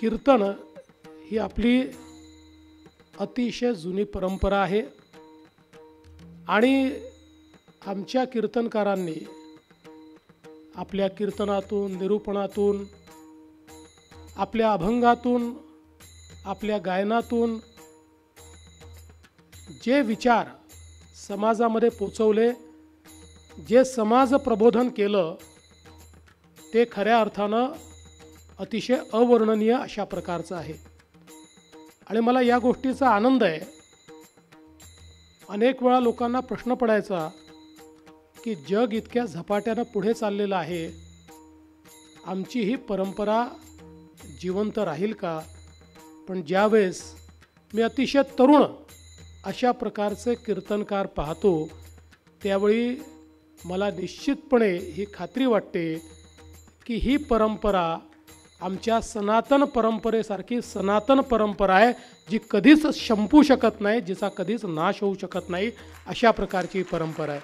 कीर्तन ही आपली अतिशय जुनी परंपरा आहे आणि आमच्या कीर्तनकारांनी आपल्या कीर्तनातून, निरूपणातून, आपल्या अभंगातून, आपल्या गायनातून जे विचार समाजामध्ये पोचवले, जे समाज प्रबोधन केलं, ते खऱ्या अर्थानं अतिशय अवर्णनीय अशा प्रकारचं आहे आणि मला या गोष्टीचा आनंद आहे। अनेक वेळा लोकांना प्रश्न पडायचा की जग इतक्या झपाट्यानं पुढे चाललेलं आहे, आमची ही परंपरा जिवंत राहील का? पण ज्यावेळेस मी अतिशय तरुण अशा प्रकारचे कीर्तनकार पाहतो त्यावेळी मला निश्चितपणे ही खात्री वाटते की ही परंपरा आमच्या सनातन परंपरेसारखी सनातन परंपरा आहे, जी कधीच संपू शकत नाही, जिचा कधीच नाश होऊ शकत नाही, अशा प्रकारची परंपरा आहे।